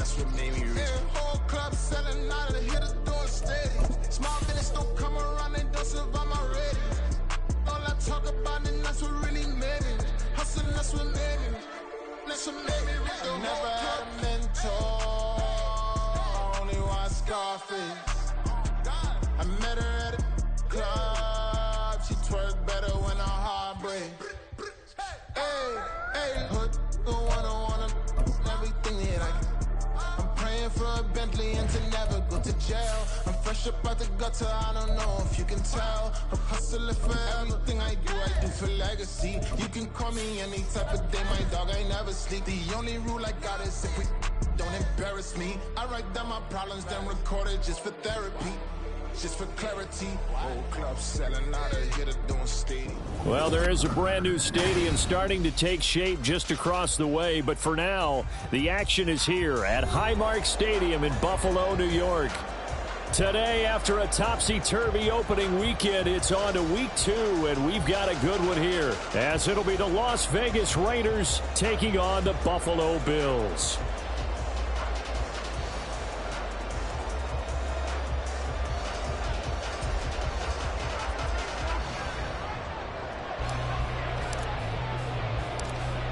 that's what made me rich. Yeah, whole club selling out of hitters doing steady. Small business don't come around, they don't survive my ready. All I talk about it, that's what really made me. Hustling, that's what made me. That's what made me rich. Never had a mentor, only one Scarface. I met her at a club, she twerk better when her heart breaks. Hey, hood, wanna everything that I can. I'm praying for a Bentley and to never go to jail. I'm fresh up out the gutter, I don't know if you can tell. I'm hustling for everything I do for legacy. You can call me any type of day, my dog, I never sleep. The only rule I got is if we don't embarrass me. I write down my problems, then record it just for therapy. Just for clarity, whole club selling out of here to doing stadium. Well, there is a brand new stadium starting to take shape just across the way, but for now, the action is here at Highmark Stadium in Buffalo, New York. Today, after a topsy-turvy opening weekend, it's on to week 2, and we've got a good one here, as it'll be the Las Vegas Raiders taking on the Buffalo Bills.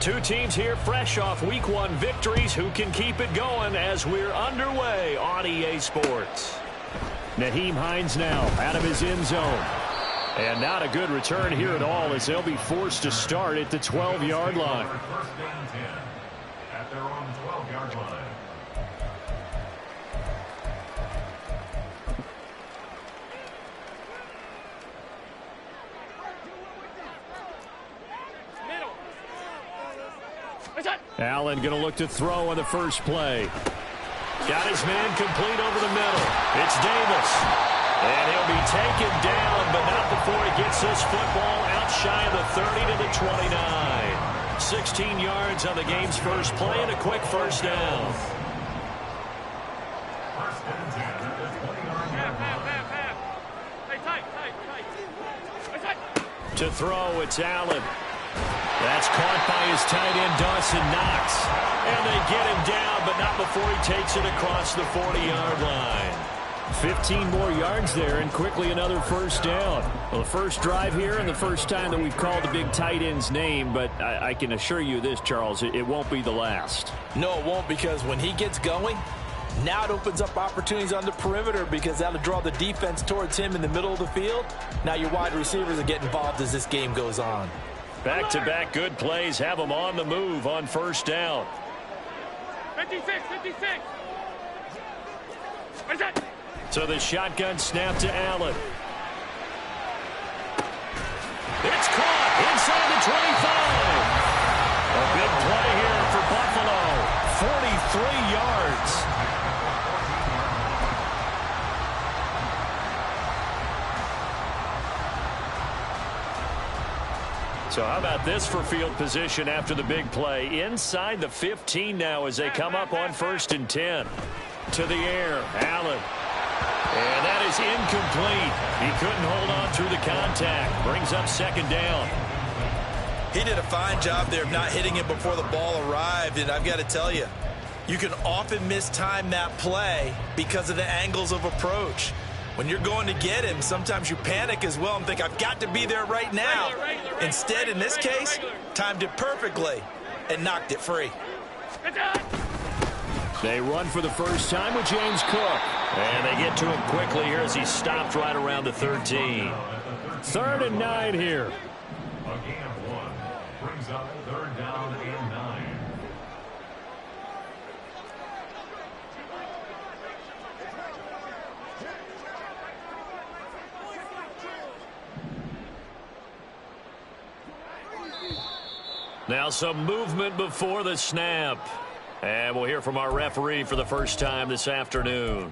Two teams here fresh off Week 1 victories. Who can keep it going as we're underway on EA Sports? Naheem Hines now out of his end zone. And not a good return here at all as they'll be forced to start at the 12-yard line. First down 10 at their own 12-yard line. Allen going to look to throw on the first play. Got his man complete over the middle. It's Davis. And he'll be taken down, but not before he gets this football out shy of the 30 to the 29. 16 yards on the game's first play and a quick first down. First and 10 at the 20-yard line. To throw, it's Allen. That's caught by his tight end, Dawson Knox. And they get him down, but not before he takes it across the 40-yard line. 15 more yards there, and quickly another first down. Well, the first drive here and the first time that we've called the big tight end's name, but I can assure you this, Charles, it won't be the last. No, it won't, because when he gets going, now it opens up opportunities on the perimeter because that'll draw the defense towards him in the middle of the field. Now your wide receivers will get involved as this game goes on. Back-to-back good plays have them on the move on first down. 56. So the shotgun snap to Allen. It's caught inside the 25. A big play here for Buffalo. 43 yards. So how about this for field position after the big play? Inside the 15 now as they come up on 1st and 10. To the air, Allen. And that is incomplete. He couldn't hold on through the contact. Brings up 2nd down. He did a fine job there of not hitting it before the ball arrived, and I've got to tell you, you can often mistime that play because of the angles of approach. When you're going to get him, sometimes you panic as well and think, I've got to be there right now. Instead, in this case, timed it perfectly and knocked it free. They run for the first time with James Cook. And they get to him quickly here as he stopped right around the 13. 3rd and 9 here. A gain of 1 brings up 3rd down and 9. Now some movement before the snap. And we'll hear from our referee for the first time this afternoon.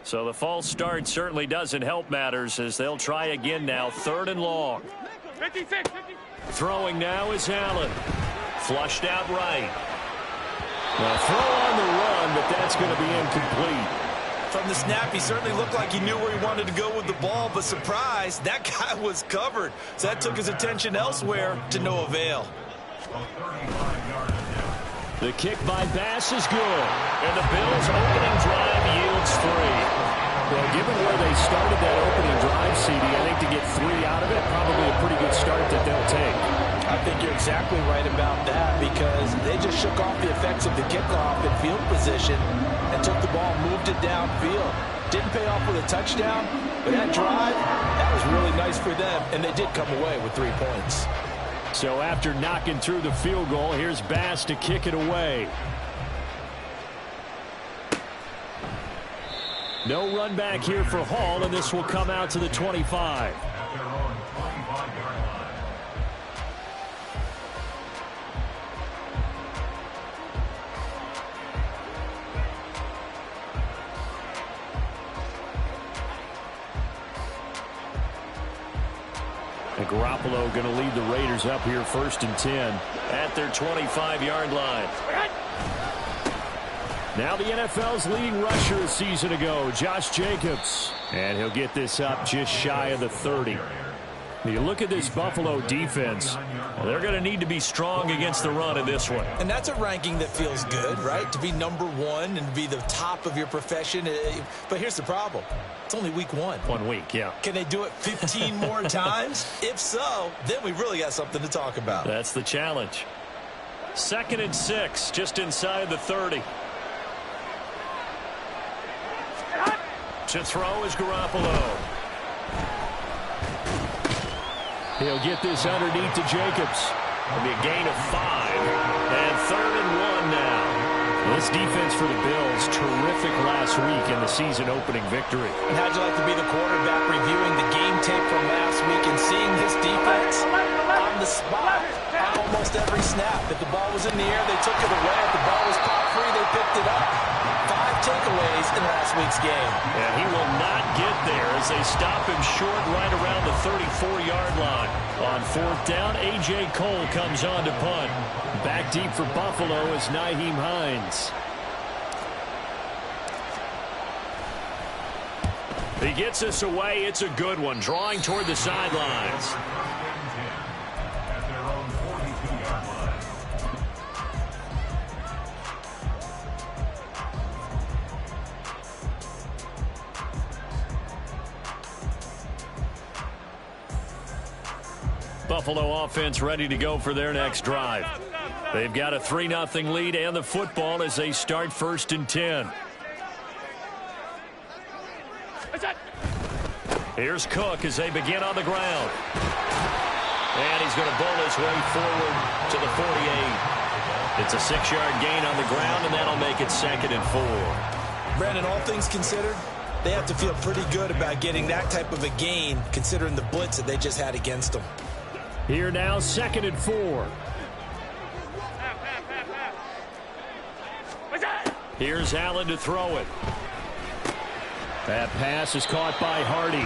So the false start certainly doesn't help matters as they'll try again now. 3rd and long. 56. Throwing now is Allen. Flushed out right. Well, throw on the run, but that's going to be incomplete. From the snap, he certainly looked like he knew where he wanted to go with the ball, but surprise, that guy was covered. So that took his attention elsewhere to no avail. The kick by Bass is good, and the Bills' opening drive yields 3. Well, given where they started that opening drive, CD, I think to get 3 out of it, probably a pretty good start that they'll take. I think you're exactly right about that because they just shook off the effects of the kickoff in field position and took the ball, moved it downfield. Didn't pay off with a touchdown, but that drive, that was really nice for them, and they did come away with 3 points. So after knocking through the field goal, here's Bass to kick it away. No run back here for Hall, and this will come out to the 25. And Garoppolo going to lead the Raiders up here 1st and 10 at their 25-yard line. Now the NFL's leading rusher a season ago, Josh Jacobs. And he'll get this up just shy of the 30. You look at this Buffalo defense, they're going to need to be strong against the run in this one. And that's a ranking that feels good, right? To be #1 and be the top of your profession. But here's the problem. It's only week 1. 1 week, yeah. Can they do it 15 more times? If so, then we really got something to talk about. That's the challenge. 2nd and 6, just inside the 30. To throw is Garoppolo. He'll get this underneath to Jacobs. It'll be a gain of 5. And 3rd and 1 now. This defense for the Bills, terrific last week in the season-opening victory. And how'd you like to be the quarterback reviewing the game tape from last week and seeing this defense on the spot on almost every snap? If the ball was in the air, they took it away. If the ball was caught free, they picked it up. 5 takeaways in last week's game. And he will not get there as they stop him short right around the 34-yard line. On 4th down, A.J. Cole comes on to punt. Back deep for Buffalo is Nyheim Hines. He gets this away. It's a good one, drawing toward the sidelines. Buffalo offense ready to go for their next drive. They've got a 3-0 lead and the football as they start 1st and 10. Here's Cook as they begin on the ground. And he's going to bowl his way forward to the 48. It's a 6-yard gain on the ground, and that'll make it 2nd and 4. Brandon, all things considered, they have to feel pretty good about getting that type of a gain considering the blitz that they just had against them. Here now, 2nd and 4. Here's Allen to throw it. That pass is caught by Hardy.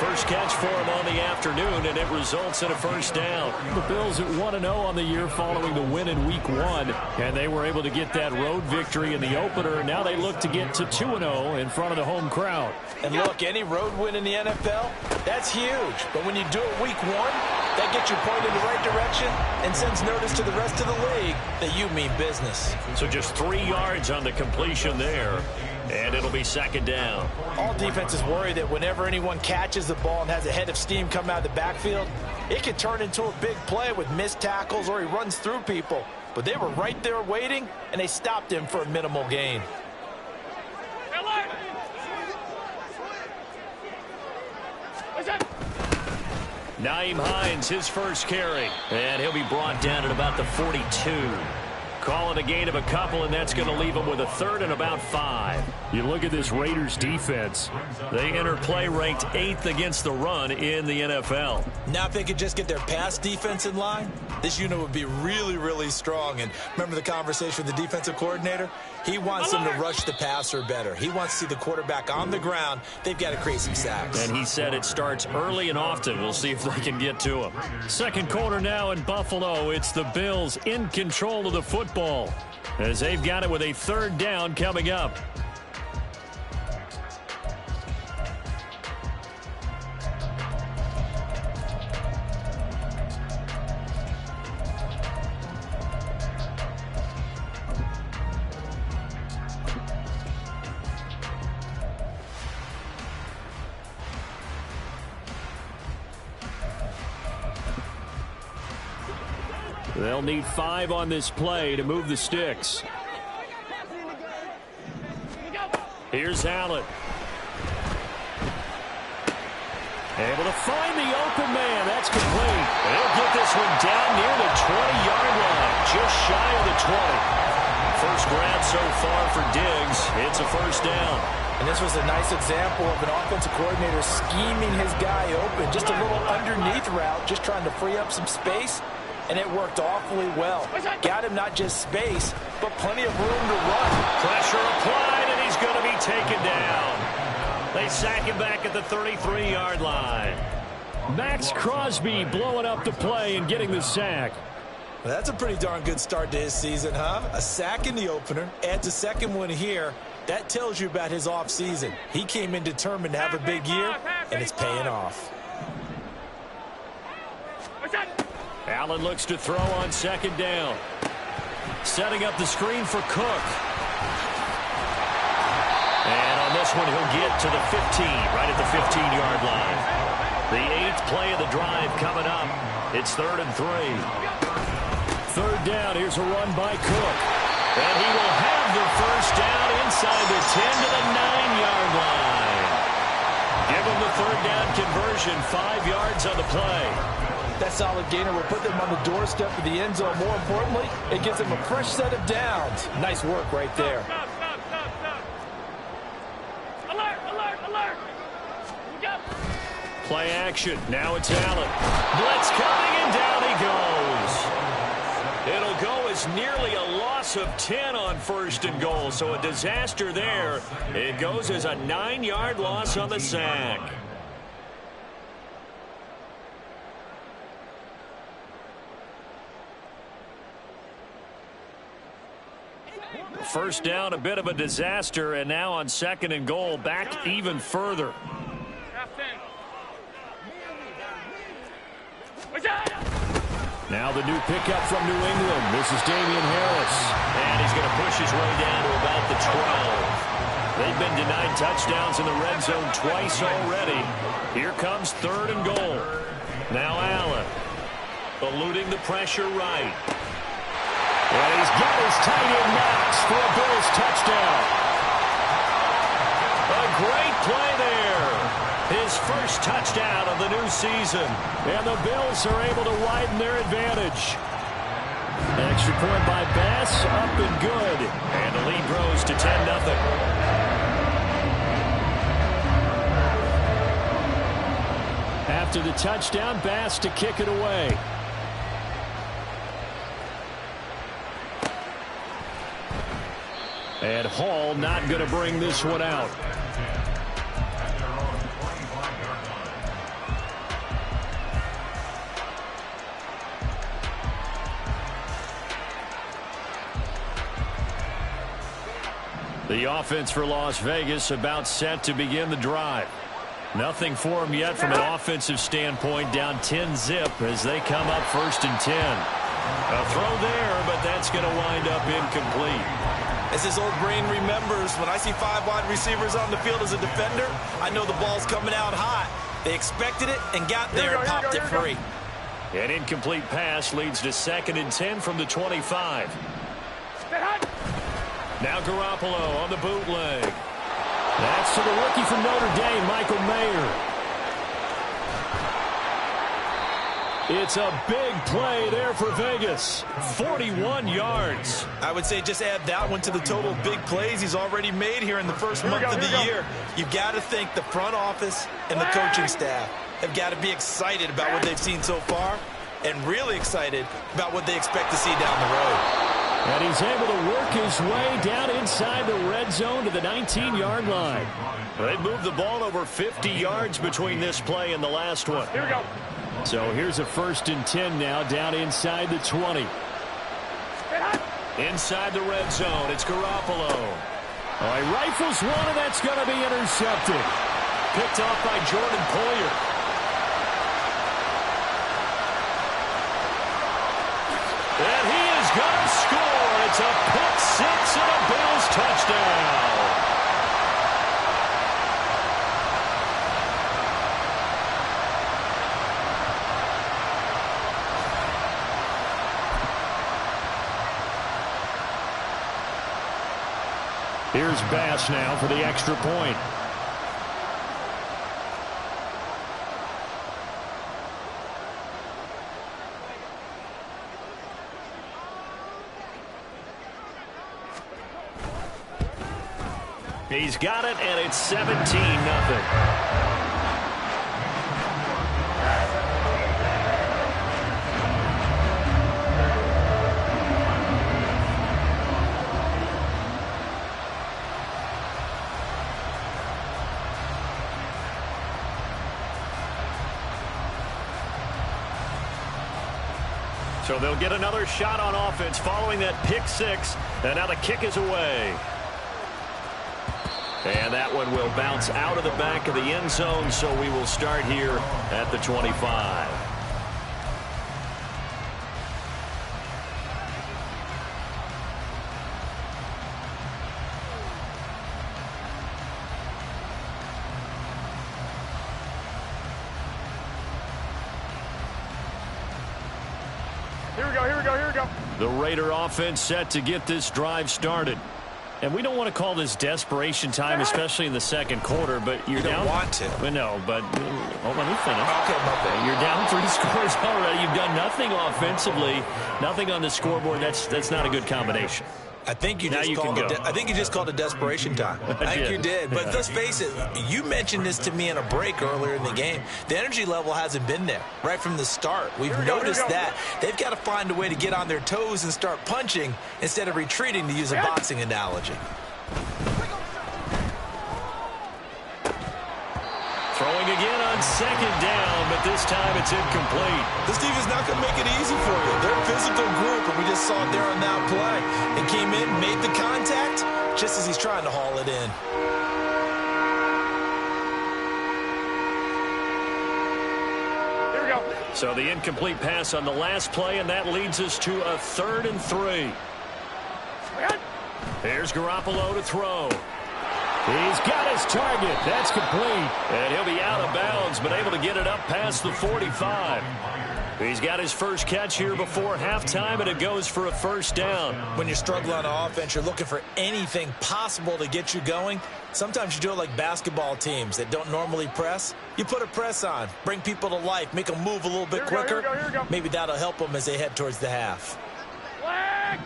First catch for him on the afternoon, and it results in a 1st down. The Bills at 1-0 on the year following the win in Week 1, and they were able to get that road victory in the opener. Now they look to get to 2-0 in front of the home crowd. And look, any road win in the NFL, that's huge. But when you do it Week 1, that gets you pointed in the right direction and sends notice to the rest of the league that you mean business. So just 3 yards on the completion there. And it'll be 2nd down. All defenses worry that whenever anyone catches the ball and has a head of steam come out of the backfield, it can turn into a big play with missed tackles or he runs through people. But they were right there waiting, and they stopped him for a minimal gain. Nyheim Hines, his first carry. And he'll be brought down at about the 42. Call it a gain of a couple, and that's going to leave them with a third and about 5. You look at this Raiders defense. They enter play ranked 8th against the run in the NFL. Now if they could just get their pass defense in line, this unit would be really, really strong. And remember the conversation with the defensive coordinator? He wants them to rush the passer better. He wants to see the quarterback on the ground. They've got to create some sacks. And he said it starts early and often. We'll see if they can get to him. Second quarter now in Buffalo. It's the Bills in control of the football as they've got it with a third down coming up. They'll need 5 on this play to move the sticks. Here's Allen. Able to find the open man. That's complete. They'll get this one down near the 20-yard line, just shy of the 20. First grab so far for Diggs. It's a first down. And this was a nice example of an offensive coordinator scheming his guy open. Just a little underneath route, just trying to free up some space. And it worked awfully well. Got him not just space, but plenty of room to run. Pressure applied, and he's going to be taken down. They sack him back at the 33-yard line. Max Crosby blowing up the play and getting the sack. Well, that's a pretty darn good start to his season, huh? A sack in the opener, adds a second one here. That tells you about his offseason. He came in determined to have a big year, and it's paying off. Allen looks to throw on second down. Setting up the screen for Cook. And on this one, he'll get to the 15, right at the 15-yard line. The 8th play of the drive coming up. It's 3rd and 3. Third down, here's a run by Cook. And he will have the first down inside the 10 to the 9-yard line. Give him the third down conversion, 5 yards on the play. That solid gainer will put them on the doorstep of the end zone. More importantly, it gives them a fresh set of downs. Nice work right there. Stop. Alert. Play action. Now it's Allen. Blitz coming, and down he goes. It'll go as nearly a loss of 10 on 1st and goal. So a disaster there. It goes as a 9-yard loss on the sack. First down, a bit of a disaster, and now on 2nd and goal, back even further. Now the new pickup from New England. This is Damian Harris. And he's going to push his way down to about the 12. They've been denied touchdowns in the red zone twice already. Here comes 3rd and goal. Now Allen, eluding the pressure right. And he's got his tight end Knox for a Bills touchdown. A great play there. His first touchdown of the new season. And the Bills are able to widen their advantage. An extra point by Bass, up and good. And the lead grows to 10-0. After the touchdown, Bass to kick it away. And Hall not going to bring this one out. The offense for Las Vegas about set to begin the drive. Nothing for them yet from an offensive standpoint, down 10-zip as they come up 1st and 10. A throw there, but that's going to wind up incomplete. As his old brain remembers, when I see 5 wide receivers on the field as a defender, I know the ball's coming out hot. They expected it and got there and popped it free. An incomplete pass leads to 2nd and 10 from the 25. Now Garoppolo on the bootleg. That's to the rookie from Notre Dame, Michael Mayer. It's a big play there for Vegas. 41 yards. I would say just add that one to the total big plays he's already made here in the first month of the year. You've got to think the front office and the coaching staff have got to be excited about what they've seen so far and really excited about what they expect to see down the road. And he's able to work his way down inside the red zone to the 19-yard line. They moved the ball over 50 yards between this play and the last one. Here we go. So here's a 1st and 10 now down inside the 20. Inside the red zone, it's Garoppolo. Oh, he rifles one, and that's going to be intercepted. Picked off by Jordan Poyer. And he is going to score. It's a pick six and a Bills touchdown. Here's Bass now for the extra point. He's got it, and it's 17-0. So they'll get another shot on offense following that pick six, and now the kick is away. And that one will bounce out of the back of the end zone, so we will start here at the 25. Here we go, here we go, here we go. The Raider offense set to get this drive started. And we don't want to call this desperation time, especially in the second quarter, but you're down. You don't want to. Well, no, but hold on, let me finish. Okay, my bad. You're down 3 scores already. You've done nothing offensively, nothing on the scoreboard. That's not a good combination. I think you Now just you called can it. go. I think you just called it desperation time. I think you did. But let's face it. You mentioned this to me in a break earlier in the game. The energy level hasn't been there right from the start. We've noticed that they've got to find a way to get on their toes and start punching instead of retreating, to use a boxing analogy. Throwing again on second down, but this time it's incomplete. This team is not going to make it easy for you. They're a physical group, and we just saw it there on that play. It came in, made the contact, just as he's trying to haul it in. Here we go. So the incomplete pass on the last play, and that leads us to a 3rd and 3. Here's Garoppolo to throw. He's got his target. That's complete. And he'll be out of bounds, but able to get it up past the 45. He's got his first catch here before halftime, and it goes for a 1st down. When you're struggling on offense, you're looking for anything possible to get you going. Sometimes you do it like basketball teams that don't normally press. You put a press on, bring people to life, make them move a little bit quicker. Here we go. Maybe that'll help them as they head towards the half. Flag.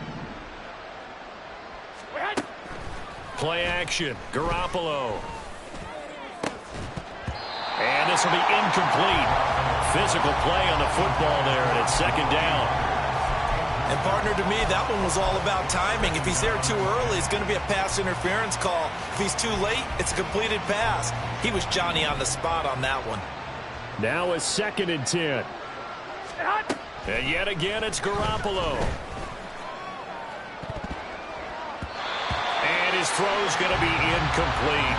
Play action. Garoppolo. And this will be incomplete. Physical play on the football there, and it's 2nd down. And partner, to me, that one was all about timing. If he's there too early, it's going to be a pass interference call. If he's too late, it's a completed pass. He was Johnny on the spot on that one. Now a 2nd and 10. And yet again, it's Garoppolo. And his throw's going to be incomplete.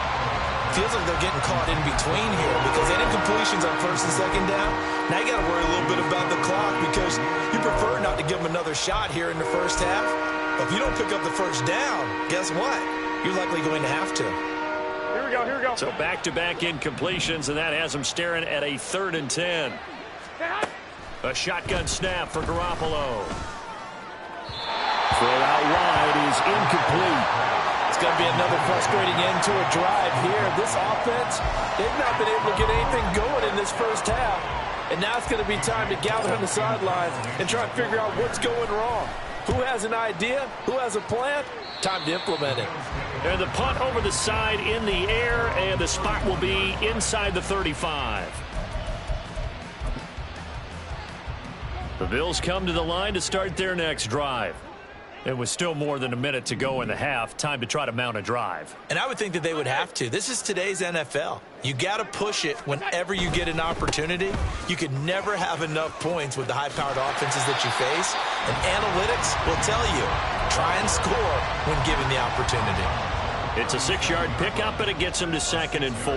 Feels like they're getting caught in between here because any completions on 1st and 2nd down, now you got to worry a little bit about the clock because you prefer not to give them another shot here in the first half. But if you don't pick up the 1st down, guess what? You're likely going to have to. Here we go, here we go. So back-to-back incompletions, and that has him staring at a 3rd and 10. A shotgun snap for Garoppolo. Throw out wide is incomplete. It's going to be another frustrating end to a drive here. This offense, they've not been able to get anything going in this first half. And now it's going to be time to gather on the sidelines and try and figure out what's going wrong. Who has an idea? Who has a plan? Time to implement it. And the punt over the side in the air, and the spot will be inside the 35. The Bills come to the line to start their next drive. It was still more than a minute to go in the half. Time to try to mount a drive. And I would think that they would have to. This is today's NFL. You got to push it whenever you get an opportunity. You can never have enough points with the high-powered offenses that you face. And analytics will tell you, try and score when given the opportunity. It's a 6-yard pickup, and it gets them to 2nd and 4.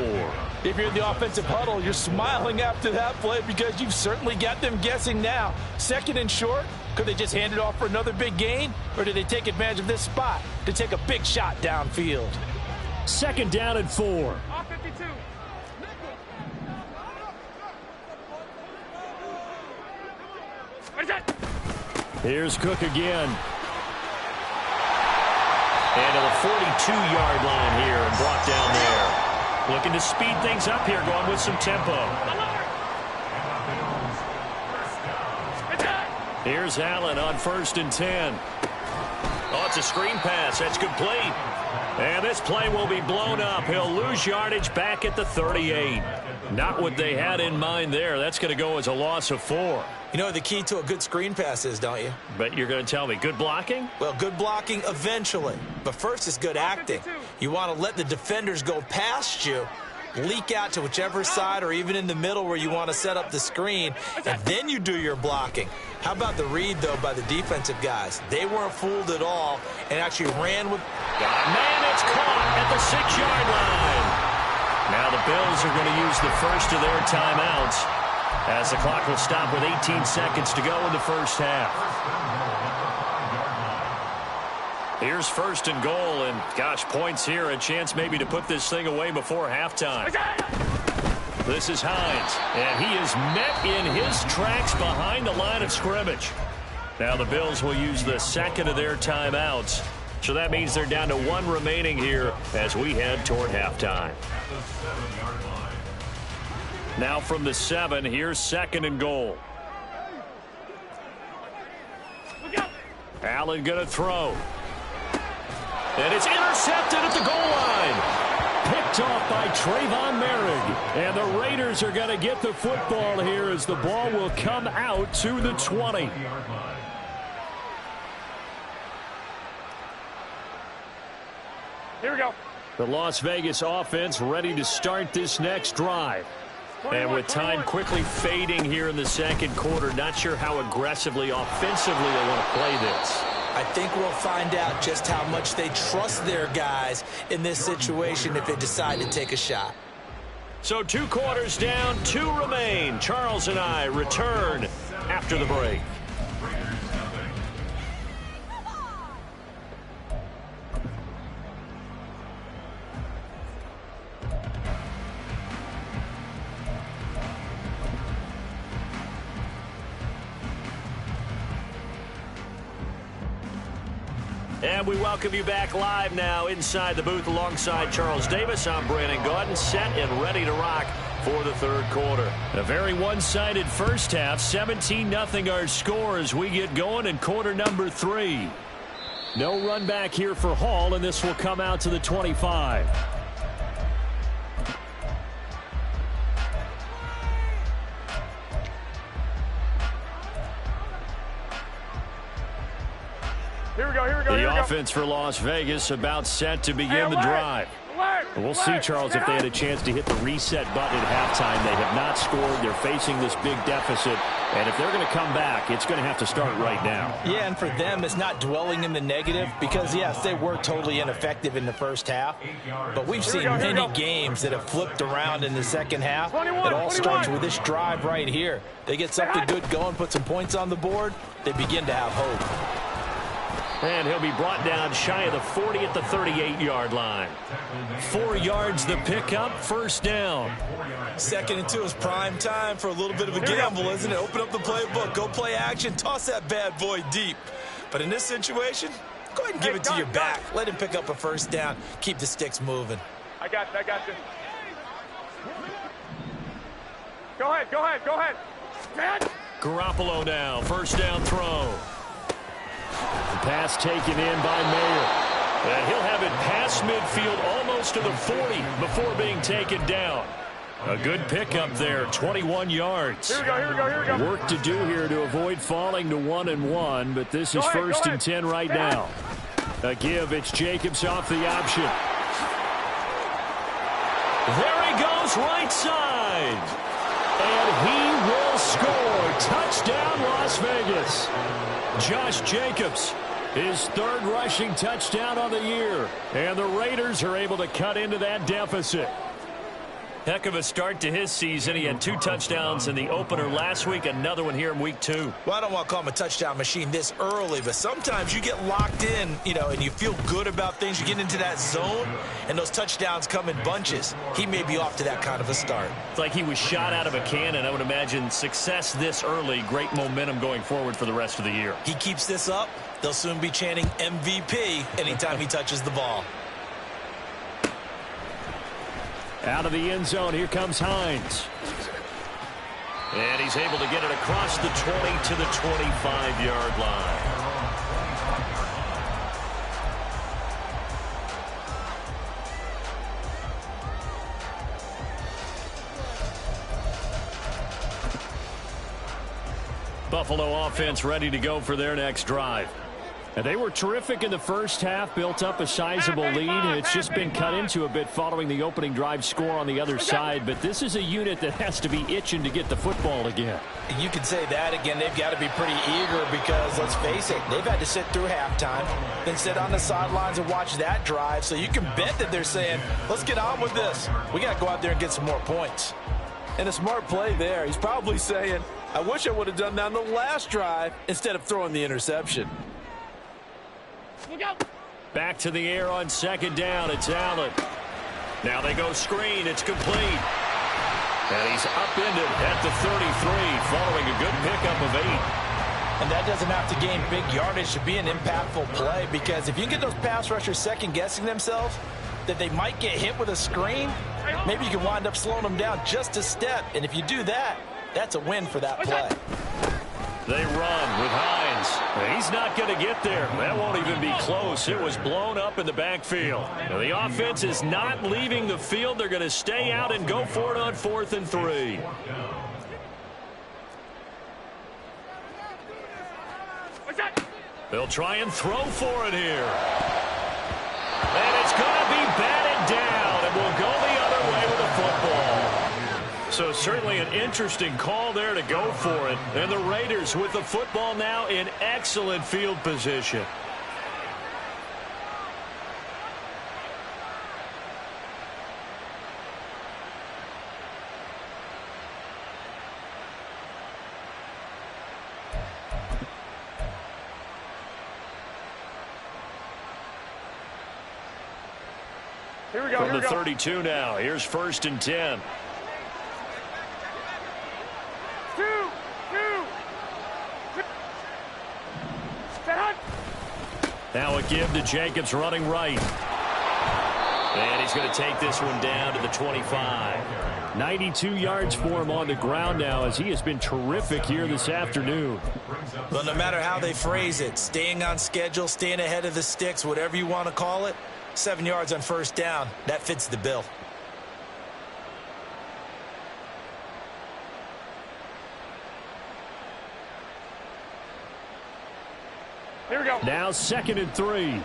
If you're in the offensive huddle, you're smiling after that play because you've certainly got them guessing now. 2nd and short. Could they just hand it off for another big gain? Or did they take advantage of this spot to take a big shot downfield? 2nd down and 4. Off 52. What is that? Here's Cook again. And to the 42-yard line here and brought down there. Looking to speed things up here, going with some tempo. Here's Allen on 1st and 10. Oh, it's a screen pass. That's complete. And this play will be blown up. He'll lose yardage back at the 38. Not what they had in mind there. That's going to go as a loss of 4. You know what the key to a good screen pass is, don't you? But you're going to tell me, good blocking? Well, good blocking eventually. But first is good acting. You want to let the defenders go past you, leak out to whichever side or even in the middle where you want to set up the screen, and then you do your blocking. How about the read, though, by the defensive guys? They weren't fooled at all and actually ran with... Man, it's caught at the 6-yard line. Now the Bills are going to use the first of their timeouts as the clock will stop with 18 seconds to go in the first half. Here's 1st and goal, and gosh, points here, a chance maybe to put this thing away before halftime. This is Hines, and he is met in his tracks behind the line of scrimmage. Now the Bills will use the 2nd of their timeouts, so that means they're down to 1 remaining here as we head toward halftime. Now from the 7, here's 2nd and goal. Allen going to throw. And it's intercepted at the goal line. Picked off by Trayvon Merrick. And the Raiders are going to get the football here as the ball will come out to the 20. Here we go. The Las Vegas offense ready to start this next drive. And with time quickly fading here in the 2nd quarter, not sure how aggressively, offensively they want to play this. I think we'll find out just how much they trust their guys in this situation if they decide to take a shot. So 2 quarters down, 2 remain. Charles and I return after the break. And we welcome you back live now inside the booth alongside Charles Davis. I'm Brandon Gaudin, set and ready to rock for the 3rd quarter. A very one-sided first half, 17-0 our score as we get going in quarter number 3. No run back here for Hall, and this will come out to the 25. Here we go, here we go, here we The go. offense for Las Vegas about set to begin the drive. We'll see, Charles, if they had a chance to hit the reset button at halftime. They have not scored. They're facing this big deficit. And if they're going to come back, it's going to have to start right now. Yeah, and for them, it's not dwelling in the negative because, yes, they were totally ineffective in the first half. But we've seen many games that have flipped around in the second half. It all starts with this drive right here. They get something good going, put some points on the board, they begin to have hope. And he'll be brought down shy of the 40 at the 38-yard line. 4 yards the pickup, first down. 2nd and 2 is prime time for a little bit of a gamble, isn't it? Open up the playbook, go play action, toss that bad boy deep. But in this situation, go ahead and give it to your back. Let him pick up a first down. Keep the sticks moving. I got you, I got you. Go ahead, go ahead, go ahead. Garoppolo now, first down throw. The pass taken in by Mayer. And he'll have it past midfield almost to the 40 before being taken down. A good pickup there, 21 yards. Here we go. Work to do here to avoid falling to 1-1, but this is first and 10 right now. A give, it's Jacobs off the option. There he goes, right side. And he will score. Touchdown, Las Vegas. Josh Jacobs, his third rushing touchdown on the year. And the Raiders are able to cut into that deficit. Heck of a start to his season. He had 2 touchdowns in the opener last week, another one here in week 2. Well, I don't want to call him a touchdown machine this early, but sometimes you get locked in, and you feel good about things. You get into that zone, and those touchdowns come in bunches. He may be off to that kind of a start. It's like he was shot out of a cannon. I would imagine success this early, great momentum going forward for the rest of the year. He keeps this up, they'll soon be chanting MVP anytime he touches the ball. Out of the end zone, here comes Hines. And he's able to get it across the 20 to the 25-yard line. Buffalo offense ready to go for their next drive. And they were terrific in the first half, built up a sizable lead, and it's just been cut into a bit following the opening drive score on the other side. But this is a unit that has to be itching to get the football again. You can say that again. They've got to be pretty eager because, let's face it, they've had to sit through halftime, then sit on the sidelines and watch that drive. So you can bet that they're saying, let's get on with this. We got to go out there and get some more points. And a smart play there. He's probably saying, I wish I would have done that on the last drive instead of throwing the interception. Back to the air on second down. It's Allen. Now they go screen. It's complete. And he's upended at the 33 following a good pickup of 8. And that doesn't have to gain big yardage to be an impactful play, because if you get those pass rushers second-guessing themselves that they might get hit with a screen, maybe you can wind up slowing them down just a step. And if you do that, that's a win for that play. They run with Hines. He's not going to get there. That won't even be close. It was blown up in the backfield. Now, the offense is not leaving the field. They're going to stay out and go for it on 4th and 3. They'll try and throw for it here. And it's going to be batted down, and we'll go the other way with the football. So certainly an interesting call there to go for it. And the Raiders with the football now in excellent field position. Here we go. From the 32 now. Here's 1st and 10. Now a give to Jacobs running right. And he's going to take this one down to the 25. 92 yards for him on the ground now, as he has been terrific here this afternoon. Well, no matter how they phrase it, staying on schedule, staying ahead of the sticks, whatever you want to call it, 7 yards on first down, that fits the bill. Here we go. Now 2nd and 3.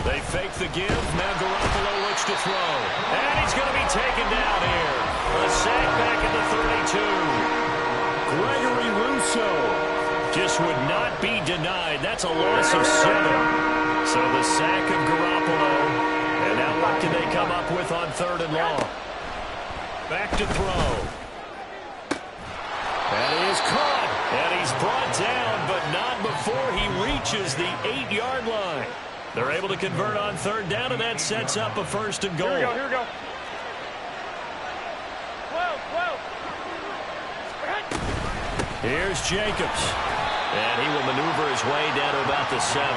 They fake the give. Now Garoppolo looks to throw. And he's going to be taken down here. A sack back at the 32. Gregory Rousseau just would not be denied. That's a loss of 7. So the sack of Garoppolo. And now what can they come up with on 3rd and long? Back to throw. And he is caught, and he's brought down, but not before he reaches the 8-yard line. They're able to convert on 3rd down, and that sets up a 1st and goal. Here we go. 12. Here's Jacobs, and he will maneuver his way down to about the 7.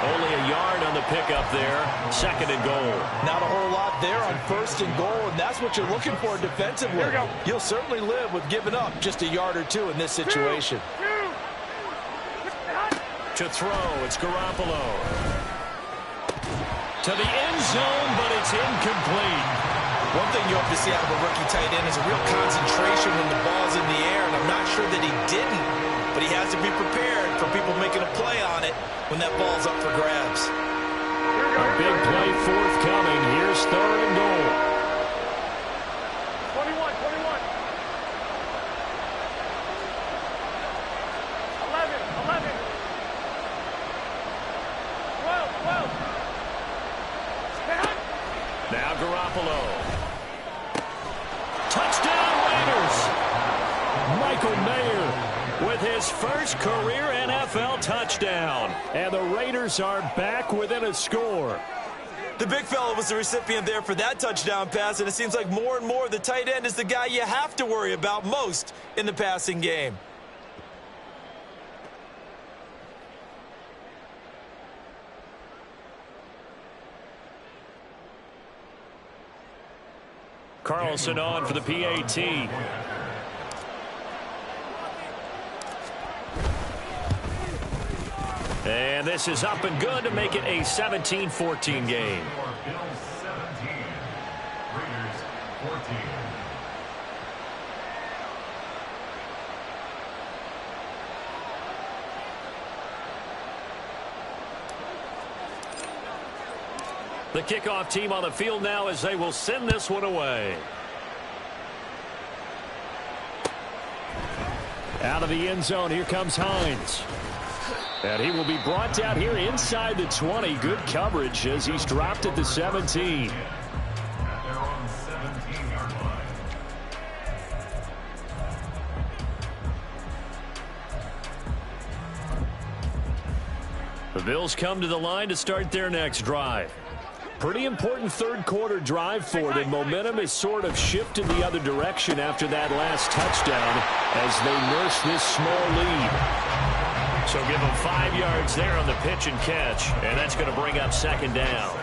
Only a yard on the pickup there. 2nd and goal. Not a whole lot there on 1st and goal, and that's what you're looking for defensively. Here we go. You'll certainly live with giving up just a yard or two in this situation. To throw, it's Garoppolo. To the end zone, but it's incomplete. One thing you hope to see out of a rookie tight end is a real concentration when the ball's in the air, and I'm not sure that he didn't, but he has to be prepared for people making a play on it when that ball's up for grabs. A big play forthcoming. Here's 3rd and goal. 21. 11. 12. Now Garoppolo. Touchdown Raiders. Michael Mayer with his first career NFL touchdown. And the Raiders are back within a score. The big fella was the recipient there for that touchdown pass, and it seems like more and more the tight end is the guy you have to worry about most in the passing game. Carlson on for the PAT. And this is up and good to make it a 17-14 game. Bills 17, Raiders 14. The kickoff team on the field now as they will send this one away. Out of the end zone, here comes Hines. And he will be brought down here inside the 20. Good coverage as he's dropped at the 17. At their own 17-yard line. The Bills come to the line to start their next drive. Pretty important third quarter drive for them. Momentum has sort of shifted the other direction after that last touchdown as they nurse this small lead. So give them 5 yards there on the pitch and catch, and that's going to bring up 2nd down.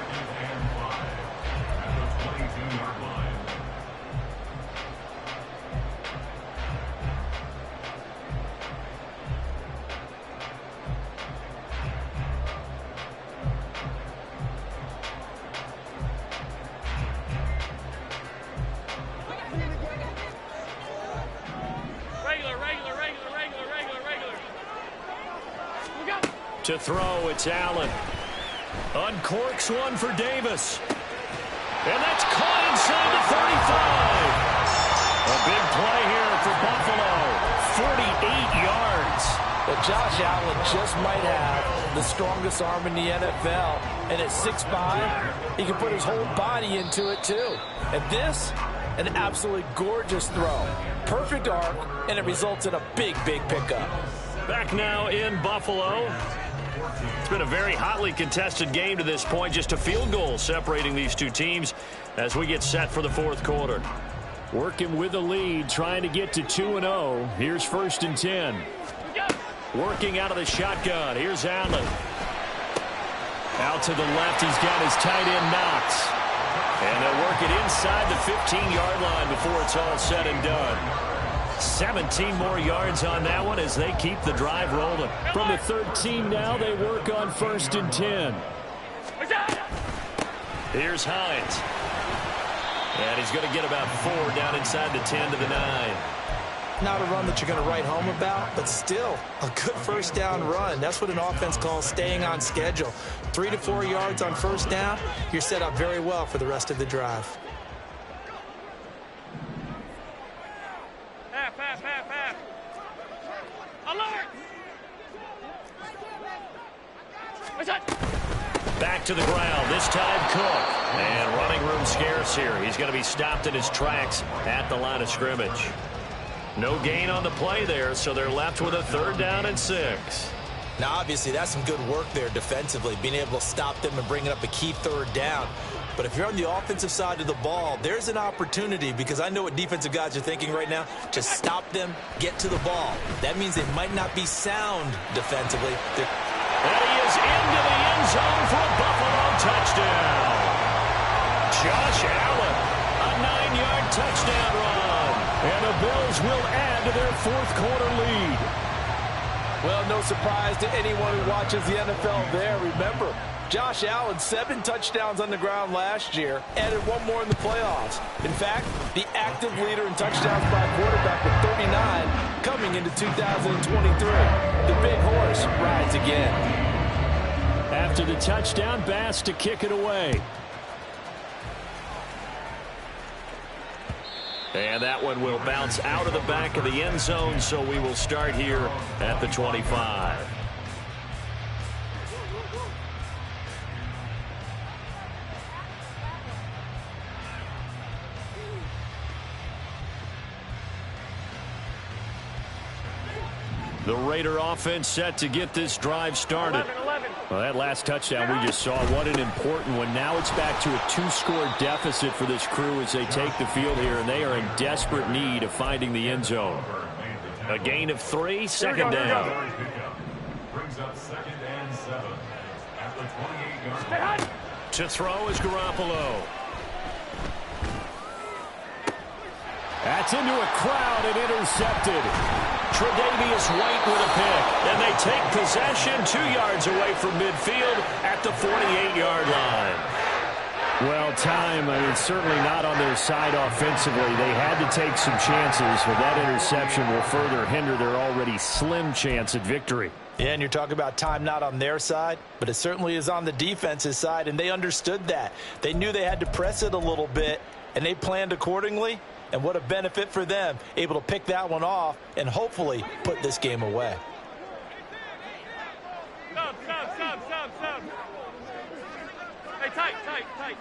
To throw, it's Allen. Uncorks one for Davis. And that's caught inside the 35. A big play here for Buffalo. 48 yards. Well, Josh Allen just might have the strongest arm in the NFL. And at 6'5", he can put his whole body into it, too. And this, an absolutely gorgeous throw. Perfect arc, and it results in a big, big pickup. Back now in Buffalo. It's been a very hotly contested game to this point. Just a field goal separating these two teams as we get set for the fourth quarter. Working with the lead, trying to get to 2-0. Here's 1st and 10. Working out of the shotgun. Here's Allen. Out to the left, he's got his tight end Knox. And they'll work it inside the 15-yard line before it's all said and done. 17 more yards on that one as they keep the drive rolling. From the 13 now, they work on 1st and 10. Here's Hines. And he's going to get about 4 down inside the 10 to the 9. Not a run that you're going to write home about, but still a good first down run. That's what an offense calls staying on schedule. 3 to 4 yards on first down, you're set up very well for the rest of the drive. Half. Alert! Back to the ground, this time Cook. And running room scarce here. He's going to be stopped in his tracks at the line of scrimmage. No gain on the play there, so they're left with a 3rd down and 6. Now, obviously, that's some good work there defensively, being able to stop them and bringing up a key 3rd down. But if you're on the offensive side of the ball, there's an opportunity, because I know what defensive guys are thinking right now, to stop them, get to the ball. That means they might not be sound defensively. And he is into the end zone for a Buffalo touchdown. Josh Allen, a 9-yard touchdown run. And the Bills will add to their fourth quarter lead. Well, no surprise to anyone who watches the NFL there. Remember, Josh Allen, 7 touchdowns on the ground last year, added 1 more in the playoffs. In fact, the active leader in touchdowns by quarterback with 39 coming into 2023. The big horse rides again. After the touchdown, Bass to kick it away. And that one will bounce out of the back of the end zone, so we will start here at the 25. The Raider offense set to get this drive started. 11. Well, that last touchdown we just saw, what an important one. Now it's back to a 2-score deficit for this crew as they take the field here, and they are in desperate need of finding the end zone. A gain of 3, second down. Brings up 2nd and 7 at the 28-yard line. To throw is Garoppolo. That's into a crowd and intercepted. Tre'Davious White with a pick. And they take possession 2 yards away from midfield at the 48-yard line. Well, time, it's certainly not on their side offensively. They had to take some chances, but that interception will further hinder their already slim chance at victory. Yeah, and you're talking about time not on their side, but it certainly is on the defense's side, and they understood that. They knew they had to press it a little bit, and they planned accordingly. And what a benefit for them, able to pick that one off and hopefully put this game away. Stop. Hey, tight.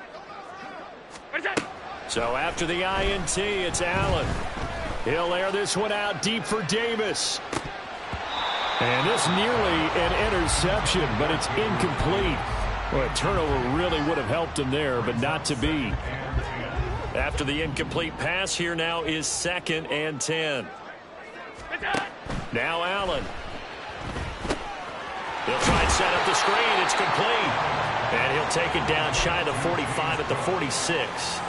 Where's that? So after the INT, it's Allen. He'll air this one out deep for Davis. And this nearly an interception, but it's incomplete. Well, a turnover really would have helped him there, but not to be. After the incomplete pass, here now is 2nd and 10. Now Allen. He'll try and set up the screen. It's complete. And he'll take it down shy of the 45 at the 46.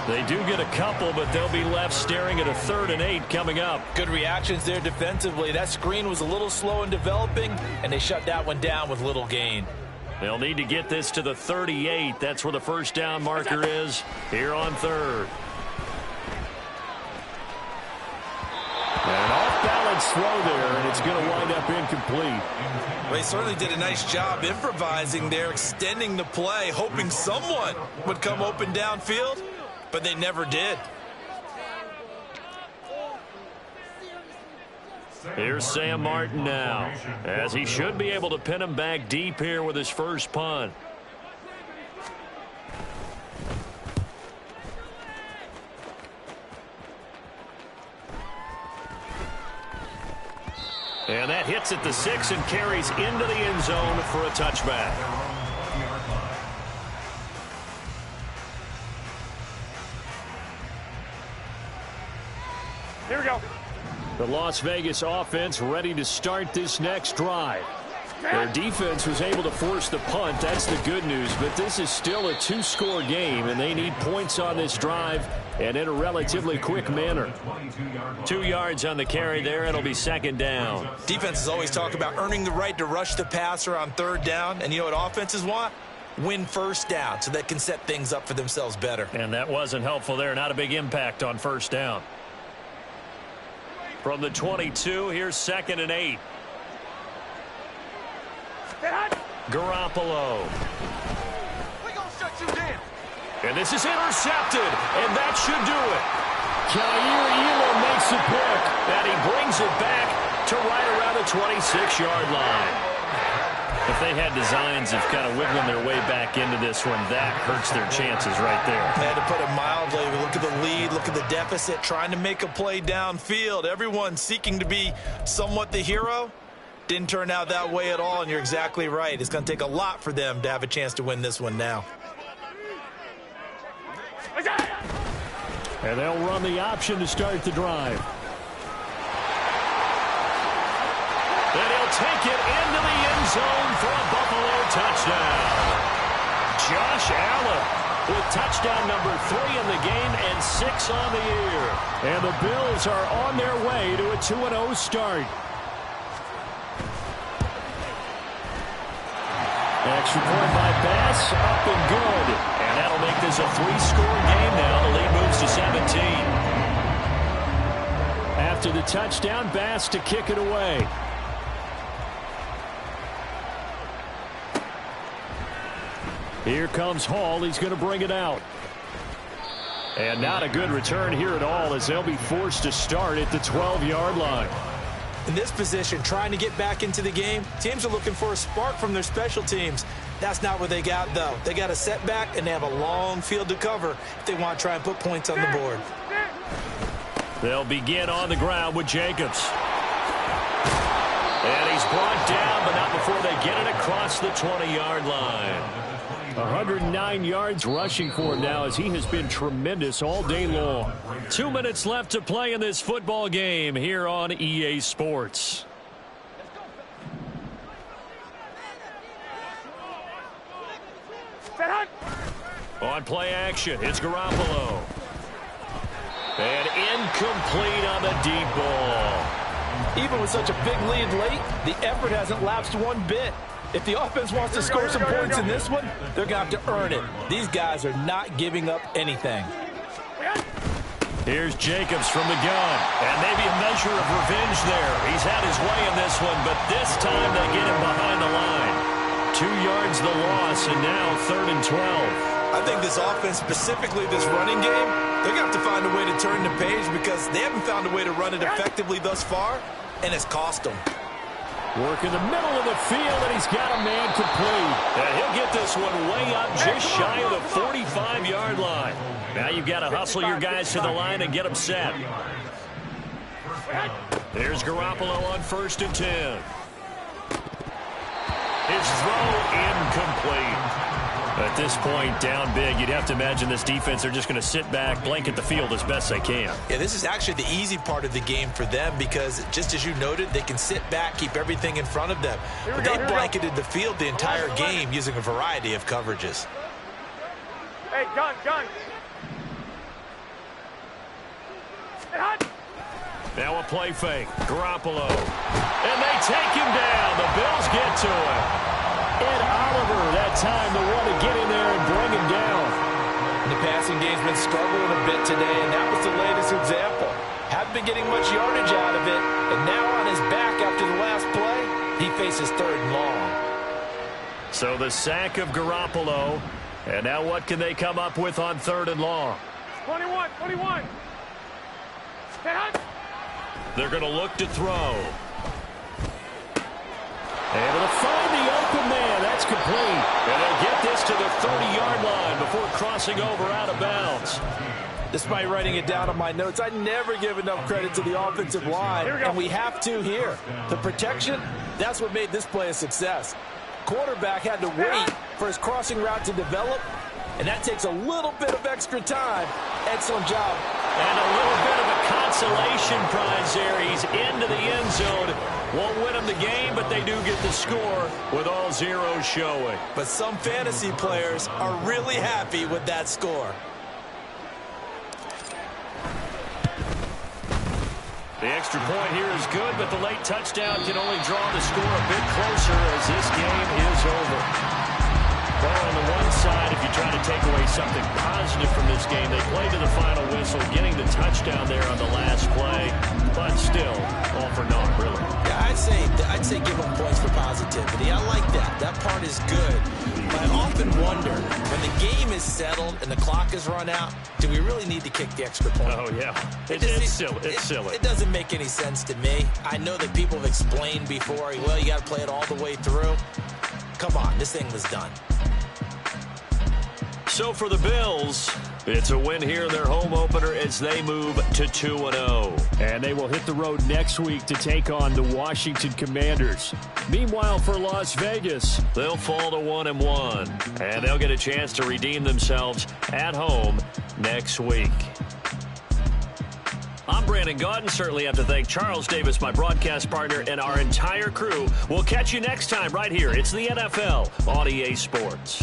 They do get a couple, but they'll be left staring at a 3rd and 8 coming up. Good reactions there defensively. That screen was a little slow in developing, and they shut that one down with little gain. They'll need to get this to the 38. That's where the first down marker is here on 3rd. An off-balance throw there, and it's going to wind up incomplete. Well, they certainly did a nice job improvising there, extending the play, hoping someone would come open downfield, but they never did. Here's Sam Martin now, as he should be able to pin him back deep here with his first punt. And that hits at the 6 and carries into the end zone for a touchback. Here we go. The Las Vegas offense ready to start this next drive. Their defense was able to force the punt. That's the good news. But this is still a 2-score game, and they need points on this drive and in a relatively quick manner. 2 yards on the carry there. It'll be 2nd down. Defenses always talk about earning the right to rush the passer on 3rd down. And you know what offenses want? Win 1st down so they can set things up for themselves better. And that wasn't helpful there. Not a big impact on 1st down. From the 22, here's 2nd and 8. Garoppolo. We're going to shut you down. And this is intercepted, and that should do it. Kaiir Elam makes a pick, and he brings it back to right around the 26-yard line. If they had designs of kind of wiggling their way back into this one, that hurts their chances right there. They had to put it mildly. Look at the lead, look at the deficit, trying to make a play downfield. Everyone seeking to be somewhat the hero. Didn't turn out that way at all, and you're exactly right. It's going to take a lot for them to have a chance to win this one now. And they'll run the option to start the drive. And he'll take it into the end zone for a Buffalo touchdown. Josh Allen with touchdown number 3 in the game and 6 on the year. And the Bills are on their way to a 2-0 start. Extra point by Bass, up and good. And that'll make this a 3-score game now. The lead moves to 17. After the touchdown, Bass to kick it away. Here comes Hall. He's going to bring it out. And not a good return here at all as they'll be forced to start at the 12-yard line. In this position, trying to get back into the game, teams are looking for a spark from their special teams. That's not what they got, though. They got a setback, and they have a long field to cover if they want to try and put points on the board. They'll begin on the ground with Jacobs. And he's brought down, but not before they get it across the 20-yard line. 109 yards rushing for him now as he has been tremendous all day long. 2 minutes left to play in this football game here on EA Sports. On play action, it's Garoppolo. And incomplete on the deep ball. Even with such a big lead late, the effort hasn't lapsed one bit. If the offense wants to score some points in this one, they're going to have to earn it. These guys are not giving up anything. Here's Jacobs from the gun. And maybe a measure of revenge there. He's had his way in this one, but this time they get him behind the line. 2 yards the loss, and now 3rd and 12. I think this offense, specifically this running game, they're going to have to find a way to turn the page because they haven't found a way to run it effectively thus far, and it's cost them. Work in the middle of the field, and he's got a man complete. And he'll get this one way up just shy of the 45-yard line. Now you've got to hustle your guys to the line and get them set. There's Garoppolo on 1st and 10. His throw incomplete. At this point, down big, you'd have to imagine this defense, they're just going to sit back, blanket the field as best they can. Yeah, this is actually the easy part of the game for them because, just as you noted, they can sit back, keep everything in front of them. But they blanketed the field the entire game using a variety of coverages. Hey, gun. Now a play fake. Garoppolo. And they take him down. The Bills get to him. Ed Oliver, that time, the one to get in there and bring him down. The passing game's been struggling a bit today, and that was the latest example. Haven't been getting much yardage out of it, and now on his back after the last play, he faces 3rd and long. So the sack of Garoppolo, and now what can they come up with on 3rd and long? 21. They're going to look to throw. Able to find the open man. That's complete. And they'll get this to the 30-yard line before crossing over out of bounds. Despite writing it down on my notes, I never give enough credit to the offensive line, and we have to here. The protection, that's what made this play a success. Quarterback had to wait for his crossing route to develop, and that takes a little bit of extra time. Excellent job. And a little bit of a consolation prize there. He's into the end zone. Won't win them the game, but they do get the score with all zeros showing. But some fantasy players are really happy with that score. The extra point here is good, but the late touchdown can only draw the score a bit closer as this game is over. Well, on the one side, if you try to take away something positive from this game, they played to the final whistle, getting the touchdown there on the last play, but still, all for naught, really. Yeah, I'd say give them points for positivity. I like that. That part is good. But I often wonder, when the game is settled and the clock is run out, do we really need to kick the extra point? Oh, yeah. It's silly. It's silly. It doesn't make any sense to me. I know that people have explained before, well, you got to play it all the way through. Come on, this thing was done. So for the Bills, it's a win here in their home opener as they move to 2-0. And they will hit the road next week to take on the Washington Commanders. Meanwhile, for Las Vegas, they'll fall to 1-1. And they'll get a chance to redeem themselves at home next week. I'm Brady. Brandon Gaudin. Certainly have to thank Charles Davis, my broadcast partner, and our entire crew. We'll catch you next time right here. It's the NFL on EA Sports.